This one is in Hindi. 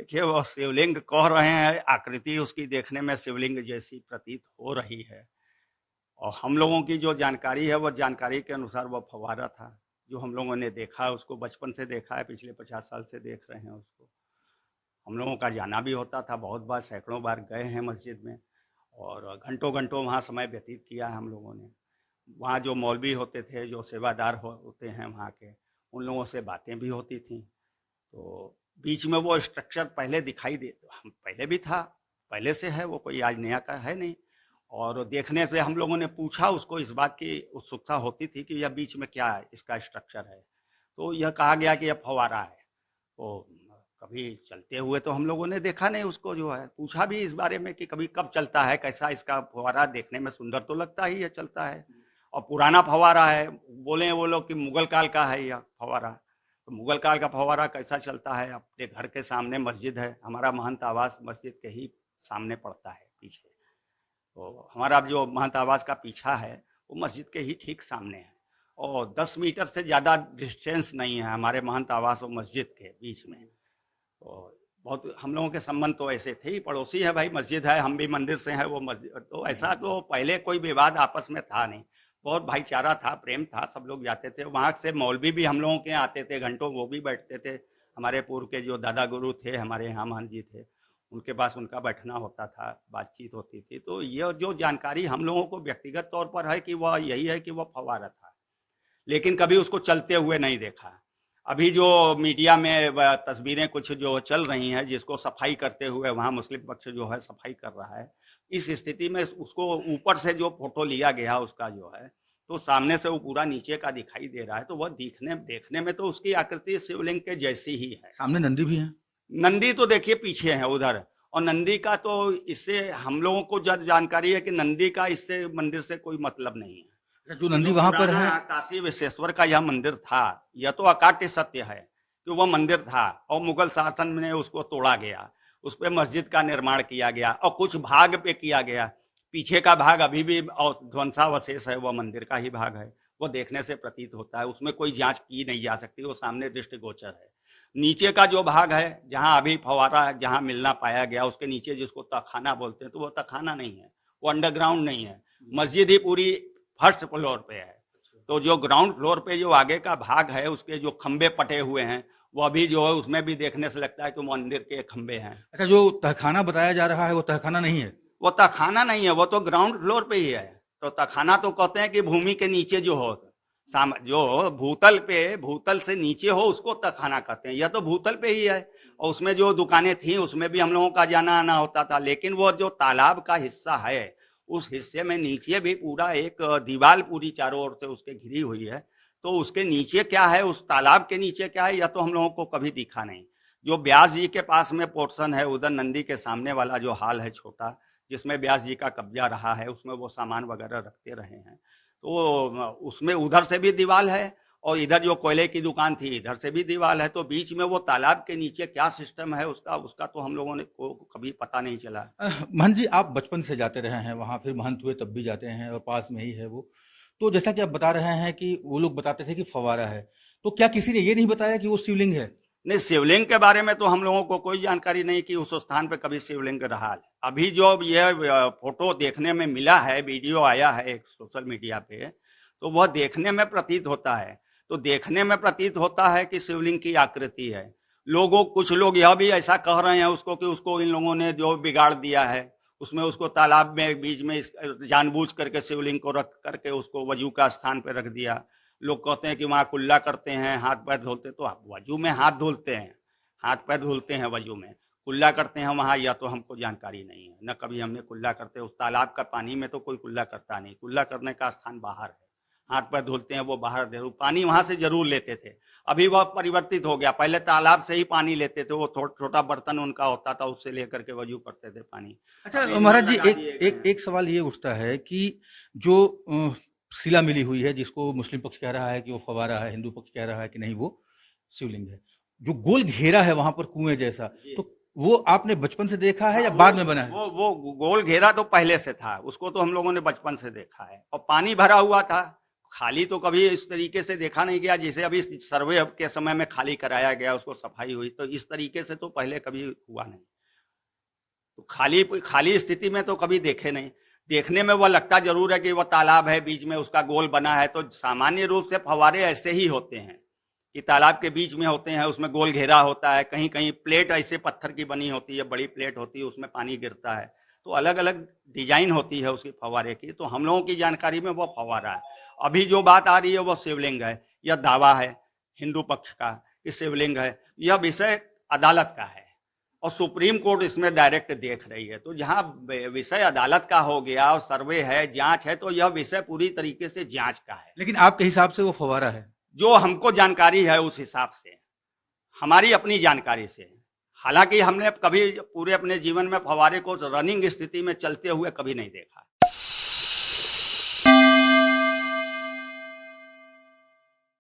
देखिए वो शिवलिंग कह रहे हैं, आकृति उसकी देखने में शिवलिंग जैसी प्रतीत हो रही है। और हम लोगों की जो जानकारी है वो जानकारी के अनुसार वो फव्वारा था जो हम लोगों ने देखा है, उसको बचपन से देखा है, पिछले 50 साल से देख रहे हैं उसको। हम लोगों का जाना भी होता था, बहुत बार, सैकड़ों बार गए हैं मस्जिद में और घंटों घंटों वहाँ समय व्यतीत किया है हम लोगों ने। वहाँ जो मौलवी होते थे, जो सेवादार होते हैं वहाँ के, उन लोगों से बातें भी होती थी। तो बीच में वो स्ट्रक्चर पहले दिखाई दे, हम पहले भी था, पहले से है वो, कोई आज नया का है नहीं। और देखने से हम लोगों ने पूछा उसको, इस बात की उत्सुकता होती थी कि यह बीच में क्या है, इसका स्ट्रक्चर है। तो यह कहा गया कि यह फव्वारा है। तो कभी चलते हुए तो हम लोगों ने देखा नहीं उसको, जो है पूछा भी इस बारे में कि कभी कब चलता है, कैसा इसका फव्वारा, देखने में सुंदर तो लगता ही है, चलता है और पुराना फव्वारा है। बोले वो लोग कि मुगल काल का है यह फव्वारा। तो मुगल काल का फव्वारा कैसा चलता है? अपने घर के सामने मस्जिद है, हमारा महंत आवास मस्जिद के ही सामने पड़ता है पीछे। तो हमारा जो महंत आवास का पीछा है वो मस्जिद के ही ठीक सामने है और 10 मीटर से ज़्यादा डिस्टेंस नहीं है हमारे महंत आवास और मस्जिद के बीच में। तो बहुत हम लोगों के संबंध तो ऐसे थे ही, पड़ोसी है भाई, मस्जिद है, हम भी मंदिर से हैं, वो मस्जिद। तो ऐसा तो पहले कोई विवाद आपस में था नहीं, बहुत भाईचारा था, प्रेम था, सब लोग जाते थे वहाँ से। मौलवी भी हम लोगों के यहाँ आते थे, घंटों वो भी बैठते थे। हमारे पूर्व के जो दादा गुरु थे हमारे यहाँ, महंत जी थे, उनके पास उनका बैठना होता था, बातचीत होती थी। तो ये जो जानकारी हम लोगों को व्यक्तिगत तौर पर है कि वह यही है कि वह फव्वारा था, लेकिन कभी उसको चलते हुए नहीं देखा। अभी जो मीडिया में तस्वीरें कुछ जो चल रही हैं, जिसको सफाई करते हुए वहाँ मुस्लिम पक्ष जो है सफाई कर रहा है, इस स्थिति में उसको ऊपर से जो फोटो लिया गया उसका जो है, तो सामने से वो पूरा नीचे का दिखाई दे रहा है। तो वह देखने में तो उसकी आकृति शिवलिंग के जैसी ही है। सामने नंदी भी है। नंदी तो देखिए पीछे है उधर, और नंदी का तो इससे हम लोगों को जानकारी है कि नंदी का इससे मंदिर से कोई मतलब नहीं है। जो नंदी वहां पर है, काशी विश्वेश्वर का यह मंदिर था, यह तो अकाट्य सत्य है कि वह मंदिर था और मुगल शासन में उसको तोड़ा गया, उस पर मस्जिद का निर्माण किया गया और कुछ भाग पे किया गया। पीछे का भाग अभी भी ध्वंसावशेष है, वह मंदिर का ही भाग है। वो देखने से प्रतीत होता है, उसमें कोई जांच की नहीं जा सकती, वो सामने दृष्टिगोचर है। नीचे का जो भाग है जहां अभी फव्वारा जहां मिलना पाया गया, उसके नीचे जिसको तहखाना बोलते हैं, तो वो तहखाना नहीं है, वो अंडरग्राउंड नहीं है, मस्जिद ही पूरी फर्स्ट फ्लोर पे है। तो जो ग्राउंड फ्लोर पे जो आगे का भाग है, उसके जो खंबे पटे हुए हैं, वो अभी जो है उसमें भी देखने से लगता है कि मंदिर के खंबे हैं। अच्छा, जो तहखाना बताया जा रहा है वो तहखाना नहीं है? वो तहखाना नहीं है, वो तो ग्राउंड फ्लोर पे ही है। तो तहखाना तो कहते हैं कि भूमि के नीचे जो हो, जो भूतल पे, भूतल से नीचे हो, उसको तहखाना कहते हैं। यह तो भूतल पे ही है और उसमें जो दुकानें थी उसमें भी हम लोगों का जाना आना होता था। लेकिन वो जो तालाब का हिस्सा है, उस हिस्से में नीचे भी पूरा एक दीवार पूरी चारों ओर से उसके घिरी हुई है। तो उसके नीचे क्या है, उस तालाब के नीचे क्या है, यह तो हम लोगों को कभी दिखा नहीं। जो व्यास जी के पास में पोर्शन है, उधर नंदी के सामने वाला जो हाल है छोटा, जिसमें व्यास जी का कब्जा रहा है, उसमें वो सामान वगैरह रखते रहे हैं, तो उसमें उधर से भी दीवार है और इधर जो कोयले की दुकान थी इधर से भी दीवार है। तो बीच में वो तालाब के नीचे क्या सिस्टम है उसका तो हम लोगों ने को कभी पता नहीं चला। महंत जी, आप बचपन से जाते रहे हैं वहां, फिर महंत हुए तब भी जाते हैं और पास में ही है वो। तो जैसा कि आप बता रहे हैं कि वो लोग बताते थे कि फव्वारा है, तो क्या किसी ने ये नहीं बताया कि वो शिवलिंग है? नहीं, शिवलिंग के बारे में तो हम लोगों को कोई जानकारी नहीं कि उस स्थान पे कभी शिवलिंग रहा है। अभी जो ये फोटो देखने में मिला है, वीडियो आया है एक सोशल मीडिया पे, तो वह देखने में प्रतीत होता है। तो देखने में प्रतीत होता है कि शिवलिंग की आकृति है। कुछ लोग यह भी ऐसा कह रहे हैं उसको कि उसको इन लोगों ने जो बिगाड़ दिया है, उसमें उसको तालाब में बीच में जानबूझ करके शिवलिंग को रख करके उसको वजू का स्थान पर रख दिया। लोग कहते हैं कि वहाँ कुल्ला करते हैं, हाथ पैर धुलते, तो वजू में हाथ धुलते हैं, हाथ पैर धुलते हैं वजू में, कुल्ला करते हैं वहाँ, या तो हमको जानकारी नहीं है, न कभी हमने कुल्ला करते। उस तालाब का पानी में तो कोई कुल्ला करता नहीं, कुल्ला करने का स्थान बाहर है, हाथ पैर धुलते हैं वो बाहर, जरूर पानी वहां से जरूर लेते थे। अभी वह परिवर्तित हो गया, पहले तालाब से ही पानी लेते थे, वो छोटा बर्तन उनका होता था, उससे लेकर के वजू करते थे पानी। अच्छा महाराज जी, एक सवाल ये उठता है कि जो शिला मिली हुई है, जिसको मुस्लिम पक्ष कह रहा है कि वो फव्वारा है, हिंदू पक्ष कह रहा है कि नहीं वो शिवलिंग है, जो गोल घेरा है वहां पर कुएं जैसा, तो वो आपने बचपन से देखा है या बाद में बना है? वो गोल घेरा तो पहले से था, उसको तो हम लोगों ने बचपन से देखा है। और पानी भरा हुआ था, खाली तो कभी इस तरीके से देखा नहीं गया, जैसे अभी सर्वे के समय में खाली कराया गया, उसको सफाई हुई, तो इस तरीके से तो पहले कभी हुआ नहीं। तो खाली खाली स्थिति में तो कभी देखे नहीं। देखने में वह लगता जरूर है कि वह तालाब है, बीच में उसका गोल बना है, तो सामान्य रूप से फव्वारे ऐसे ही होते हैं कि तालाब के बीच में होते हैं, उसमें गोल घेरा होता है, कहीं कहीं प्लेट ऐसे पत्थर की बनी होती है, बड़ी प्लेट होती है, उसमें पानी गिरता है, तो अलग अलग डिजाइन होती है उसकी फव्वारे की। तो हम लोगों की जानकारी में वो फव्वारा है। अभी जो बात आ रही है वो शिवलिंग है, यह दावा है हिंदू पक्ष का कि शिवलिंग है। यह विषय अदालत का है और सुप्रीम कोर्ट इसमें डायरेक्ट देख रही है। तो जहां विषय अदालत का हो गया और सर्वे है, जांच है, तो यह विषय पूरी तरीके से जांच का है। लेकिन आपके हिसाब से वो फव्वारा है? जो हमको जानकारी है उस हिसाब से, हमारी अपनी जानकारी से। हालांकि हमने कभी पूरे अपने जीवन में फव्वारे को रनिंग स्थिति में चलते हुए कभी नहीं देखा।